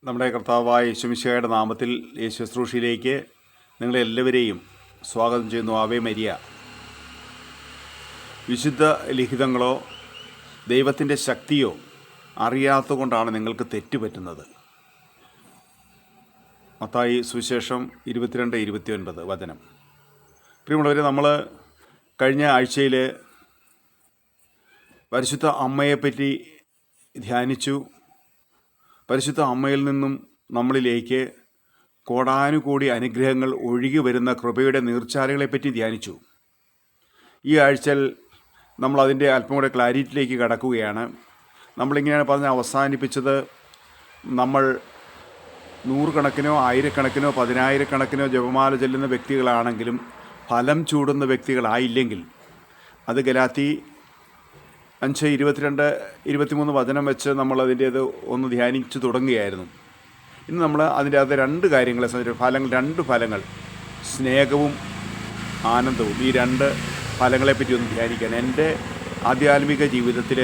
നമ്മുടെ കർത്താവായ യേശുമിശിഹായുടെ നാമത്തിൽ ഈ ശുശ്രൂഷയിലേക്ക് നിങ്ങളെല്ലാവരെയും സ്വാഗതം ചെയ്യുന്നു. Ave Maria. വിശുദ്ധ ലിഖിതങ്ങളോ ദൈവത്തിൻ്റെ ശക്തിയോ അറിയാത്തതുകൊണ്ടാണ് നിങ്ങൾക്ക് തെറ്റുപറ്റുന്നത്. മത്തായി സുവിശേഷം 22-29 വചനം. പ്രിയമുള്ളവരെ, നമ്മൾ കഴിഞ്ഞ ആഴ്ചയിൽ പരിശുദ്ധ അമ്മയെപ്പറ്റി ധ്യാനിച്ചു. പരിശുദ്ധ അമ്മയിൽ നിന്നും നമ്മളിലേക്ക് കോടാനുകോടി അനുഗ്രഹങ്ങൾ ഒഴുകി വരുന്ന കൃപയുടെ നീർച്ചാലുകളെപ്പറ്റി ധ്യാനിച്ചു. ഈ ആഴ്ചയിൽ നമ്മളതിൻ്റെ അല്പം കൂടെ ക്ലാരിറ്റിയിലേക്ക് കടക്കുകയാണ്. നമ്മളിങ്ങനെയാണ് പറഞ്ഞ് അവസാനിപ്പിച്ചത്, നമ്മൾ നൂറുകണക്കിനോ ആയിരക്കണക്കിനോ പതിനായിരക്കണക്കിനോ ജപമാല ചെല്ലുന്ന വ്യക്തികളാണെങ്കിലും ഫലം ചൂടുന്ന വ്യക്തികളായില്ലെങ്കിൽ അത് ഗലാത്തി 5:22-23 വചനം വെച്ച് നമ്മളതിൻ്റേത് ഒന്ന് ധ്യാനിച്ച് തുടങ്ങുകയായിരുന്നു. ഇന്ന് നമ്മൾ അതിൻ്റെ അകത്ത് രണ്ട് കാര്യങ്ങളെ സംബന്ധിച്ച് രണ്ട് ഫലങ്ങൾ, സ്നേഹവും ആനന്ദവും, ഈ രണ്ട് ഫലങ്ങളെപ്പറ്റി ഒന്ന് ധ്യാനിക്കാൻ. എൻ്റെ ആധ്യാത്മിക ജീവിതത്തിൽ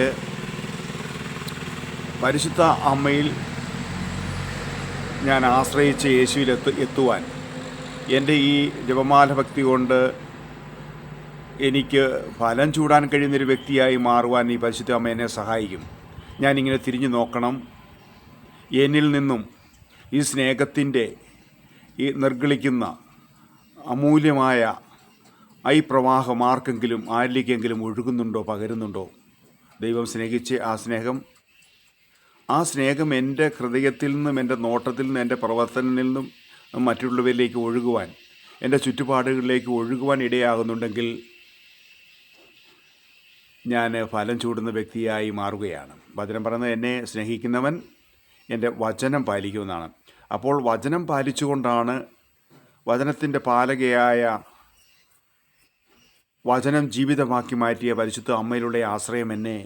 പരിശുദ്ധ അമ്മയിൽ ഞാൻ ആശ്രയിച്ച് യേശുവിൽ എത്തുവാൻ എൻ്റെ ഈ ജപമാല ഭക്തി കൊണ്ട് എനിക്ക് ഫലം ചൂടാൻ കഴിയുന്നൊരു വ്യക്തിയായി മാറുവാൻ ഈ പരിശുദ്ധ അമ്മ എന്നെ സഹായിക്കും. ഞാനിങ്ങനെ തിരിഞ്ഞു നോക്കണം, എന്നിൽ നിന്നും ഈ സ്നേഹത്തിൻ്റെ ഈ നിർഗളിക്കുന്ന അമൂല്യമായ ഈ പ്രവാഹം ആരിലേക്കെങ്കിലും ഒഴുകുന്നുണ്ടോ, പകരുന്നുണ്ടോ? ദൈവം സ്നേഹിച്ച് ആ സ്നേഹം എൻ്റെ ഹൃദയത്തിൽ നിന്നും, എൻ്റെ നോട്ടത്തിൽ നിന്നും, എൻ്റെ പ്രവർത്തനത്തിൽ നിന്നും മറ്റുള്ളവരിലേക്ക് ഒഴുകുവാൻ, എൻ്റെ ചുറ്റുപാടുകളിലേക്ക് ഒഴുകുവാൻ ഇടയാകുന്നുണ്ടെങ്കിൽ ഞാൻ ഫലം ചൂടുന്ന വ്യക്തിയായി മാറുകയാണ്. വചനം പറയുന്നത്, എന്നെ സ്നേഹിക്കുന്നവൻ എൻ്റെ വചനം പാലിക്കുമെന്നാണ്. അപ്പോൾ വചനം പാലിച്ചുകൊണ്ടാണ് വചനത്തിൻ്റെ പാലകയായ വചനം ജീവിതമാക്കി മാറ്റിയ പരിശുദ്ധ അമ്മയിലുള്ള ആശ്രയം എന്നെ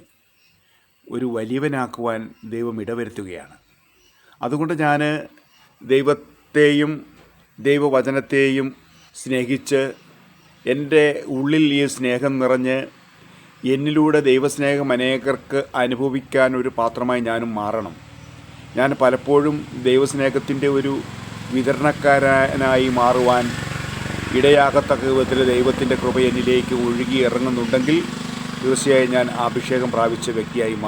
ഒരു വലിയവനാക്കുവാൻ ദൈവം ഇടവരുത്തുകയാണ്. അതുകൊണ്ട് ഞാൻ ദൈവത്തെയും ദൈവവചനത്തെയും സ്നേഹിച്ച് എൻ്റെ ഉള്ളിൽ ഈ സ്നേഹം നിറഞ്ഞ് എന്നിലൂടെ ദൈവസ്നേഹം അനേകർക്ക് അനുഭവിക്കാൻ ഒരു പാത്രമായി ഞാനും മാറണം. ഞാൻ പലപ്പോഴും ദൈവസ്നേഹത്തിൻ്റെ ഒരു വിതരണക്കാരനായി മാറുവാൻ ഇടയാകത്തക്ക വിധത്തിൽ ദൈവത്തിൻ്റെ കൃപ എന്നിലേക്ക് ഒഴുകി ഇറങ്ങുന്നുണ്ടെങ്കിൽ തീർച്ചയായും ഞാൻ അഭിഷേകം പ്രാപിച്ച വ്യക്തിയായി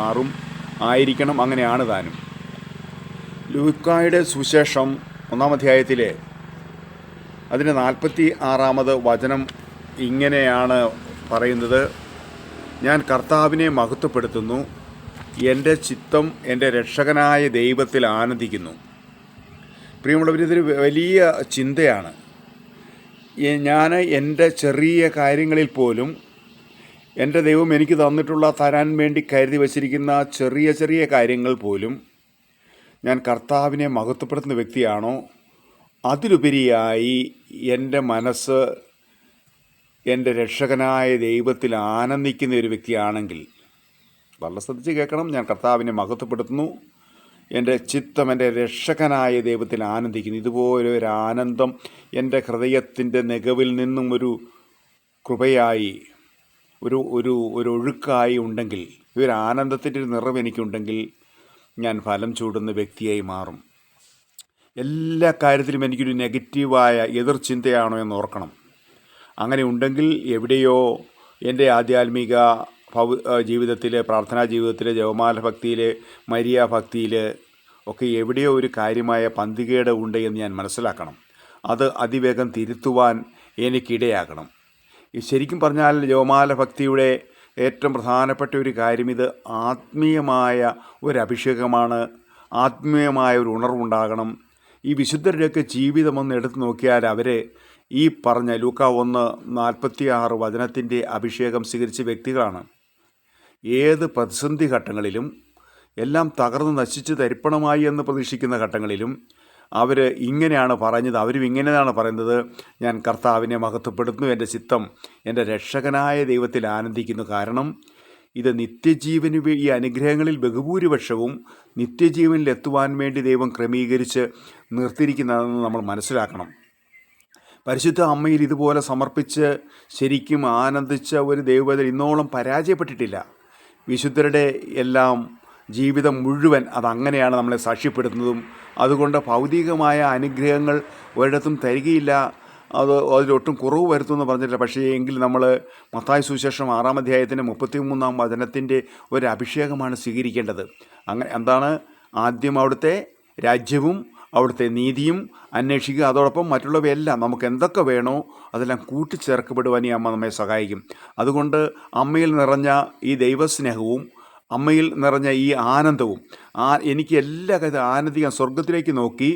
ആയിരിക്കണം. അങ്ങനെയാണ് താനും. ലൂക്കായുടെ സുവിശേഷം 1-ാം അധ്യായത്തിൽ അതിന് 46-ാമത് വചനം ഇങ്ങനെയാണ് പറയുന്നത്, ഞാൻ കർത്താവിനെ മഹത്വപ്പെടുത്തുന്നു, എൻ്റെ ചിത്തം എൻ്റെ രക്ഷകനായ ദൈവത്തിൽ ആനന്ദിക്കുന്നു. പ്രിയമുള്ളവർ, ഇതൊരു വലിയ ചിന്തയാണ്. ഞാൻ എൻ്റെ ചെറിയ കാര്യങ്ങളിൽ പോലും, എൻ്റെ ദൈവം എനിക്ക് തരാൻ വേണ്ടി കരുതി വച്ചിരിക്കുന്ന ചെറിയ ചെറിയ കാര്യങ്ങൾ പോലും ഞാൻ കർത്താവിനെ മഹത്വപ്പെടുത്തുന്ന വ്യക്തിയാണോ? അതിലുപരിയായി എൻ്റെ മനസ്സ് എൻ്റെ രക്ഷകനായ ദൈവത്തിൽ ആനന്ദിക്കുന്ന ഒരു വ്യക്തിയാണെങ്കിൽ, വളരെ ശ്രദ്ധിച്ച് കേൾക്കണം, ഞാൻ കർത്താവിനെ മഹത്വപ്പെടുത്തുന്നു, എൻ്റെ ചിത്തം എൻ്റെ രക്ഷകനായ ദൈവത്തിൽ ആനന്ദിക്കുന്നു. ഇതുപോലെ ഒരു ആനന്ദം എൻ്റെ ഹൃദയത്തിൻ്റെ നെഗവിൽ നിന്നും ഒരു കൃപയായി, ഒരു ഒഴുക്കായി ഉണ്ടെങ്കിൽ, ഒരു ആനന്ദത്തിൻ്റെ ഒരു നിറവ് എനിക്കുണ്ടെങ്കിൽ ഞാൻ ഫലം ചൂടുന്ന വ്യക്തിയായി മാറും. എല്ലാ കാര്യത്തിലും എനിക്കൊരു നെഗറ്റീവായ എതിർ ചിന്തയാണോ എന്ന് ഓർക്കണം. അങ്ങനെ ഉണ്ടെങ്കിൽ എവിടെയോ എൻ്റെ ആധ്യാത്മിക ജീവിതത്തിൽ, പ്രാർത്ഥനാ ജീവിതത്തിൽ, ജപമാല ഭക്തിയിൽ, മരിയ ഭക്തിയിൽ ഒക്കെ എവിടെയോ ഒരു കാര്യമായ പന്തികേട് ഉണ്ട് എന്ന് ഞാൻ മനസ്സിലാക്കണം. അത് അതിവേഗം തിരുത്തുവാൻ എനിക്കിടയാകണം. ശരിക്കും പറഞ്ഞാൽ ജപമാല ഭക്തിയുടെ ഏറ്റവും പ്രധാനപ്പെട്ട ഒരു കാര്യം ഇത് ആത്മീയമായ ഒരു അഭിഷേകമാണ്. ആത്മീയമായ ഒരു ഉണർവുണ്ടാകണം. ഈ വിശുദ്ധരുടെയൊക്കെ ജീവിതമൊന്ന് എടുത്തു നോക്കിയാൽ അവരെ ഈ പറഞ്ഞ ലൂക്ക 1:46 വചനത്തിൻ്റെ അഭിഷേകം സ്വീകരിച്ച വ്യക്തികളാണ്. ഏത് പ്രതിസന്ധി ഘട്ടങ്ങളിലും, എല്ലാം തകർന്ന് നശിച്ച് തരിപ്പണമായി എന്ന് പ്രതീക്ഷിക്കുന്ന ഘട്ടങ്ങളിലും അവർ ഇങ്ങനെയാണ് പറഞ്ഞത്. അവരും ഇങ്ങനെയാണ് പറയുന്നത്, ഞാൻ കർത്താവിനെ മഹത്വപ്പെടുത്തുന്നു, എൻ്റെ ചിത്തം എൻ്റെ രക്ഷകനായ ദൈവത്തിൽ ആനന്ദിക്കുന്നു. കാരണം ഇത് നിത്യജീവന്, ഈ അനുഗ്രഹങ്ങളിൽ ബഹുഭൂരിപക്ഷവും നിത്യജീവനിൽ എത്തുവാൻ വേണ്ടി ദൈവം ക്രമീകരിച്ച് നിർത്തിയിരിക്കുന്നതെന്ന് നമ്മൾ മനസ്സിലാക്കണം. പരിശുദ്ധ അമ്മയിൽ ഇതുപോലെ സമർപ്പിച്ച് ശരിക്കും ആനന്ദിച്ച ഒരു ദൈവവേദന ഇന്നോളം പരാജയപ്പെട്ടിട്ടില്ല. വിശുദ്ധരുടെ എല്ലാം ജീവിതം മുഴുവൻ അതങ്ങനെയാണ് നമ്മളെ സാക്ഷ്യപ്പെടുത്തുന്നതും അതുകൊണ്ട് ഭൗതികമായ അനുഗ്രഹങ്ങൾ ഒരിടത്തും തരികയില്ല, അതിലൊട്ടും കുറവ് വരുത്തുമെന്ന് പറഞ്ഞിട്ടില്ല. പക്ഷേ എങ്കിൽ നമ്മൾ മത്തായി സുവിശേഷം 6-ാം അധ്യായത്തിൻ്റെ 33-ാം വചനത്തിൻ്റെ ഒരു അഭിഷേകമാണ് സ്വീകരിക്കേണ്ടത്. അങ്ങനെ എന്താണ്? ആദ്യം അവിടുത്തെ രാജ്യവും അവിടുത്തെ നീതിയും അന്വേഷിക്കുക, അതോടൊപ്പം മറ്റുള്ളവയെല്ലാം നമുക്ക് എന്തൊക്കെ വേണോ അതെല്ലാം കൂട്ടിച്ചേർക്കപ്പെടുവാൻ ഈ അമ്മ നമ്മെ സഹായിക്കും. അതുകൊണ്ട് അമ്മയിൽ നിറഞ്ഞ ഈ ദൈവസ്നേഹവും അമ്മയിൽ നിറഞ്ഞ ഈ ആനന്ദവും, എനിക്ക് എല്ലാ കാര്യത്തിലും ആനന്ദിക്കാൻ, സ്വർഗത്തിലേക്ക് നോക്കി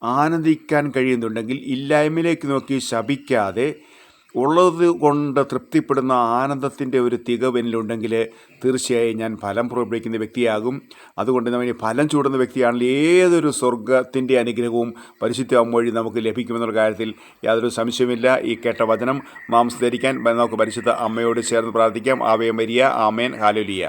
ആനന്ദിക്കാൻ കഴിയുന്നുണ്ടെങ്കിൽ, ഇല്ലായ്മയിലേക്ക് നോക്കി ശപിക്കാതെ ഉള്ളത് കൊണ്ട് തൃപ്തിപ്പെടുന്ന ആനന്ദത്തിൻ്റെ ഒരു തികവ് എന്നിലുണ്ടെങ്കിൽ തീർച്ചയായും ഞാൻ ഫലം പുറപ്പെടുവിക്കുന്ന വ്യക്തിയാകും. അതുകൊണ്ട് നമ്മൾ ഫലം ചൂടുന്ന വ്യക്തിയാണെങ്കിൽ ഏതൊരു സ്വർഗത്തിൻ്റെ അനുഗ്രഹവും പരിശുദ്ധ വഴി നമുക്ക് ലഭിക്കുമെന്നുള്ള കാര്യത്തിൽ യാതൊരു സംശയമില്ല. ഈ കേട്ട വചനം മാംസം ധരിക്കാൻ നമുക്ക് പരിശുദ്ധ അമ്മയോട് ചേർന്ന് പ്രാർത്ഥിക്കാം. ആവേ മരിയ, ആമേൻ, ഹല്ലേലൂയ.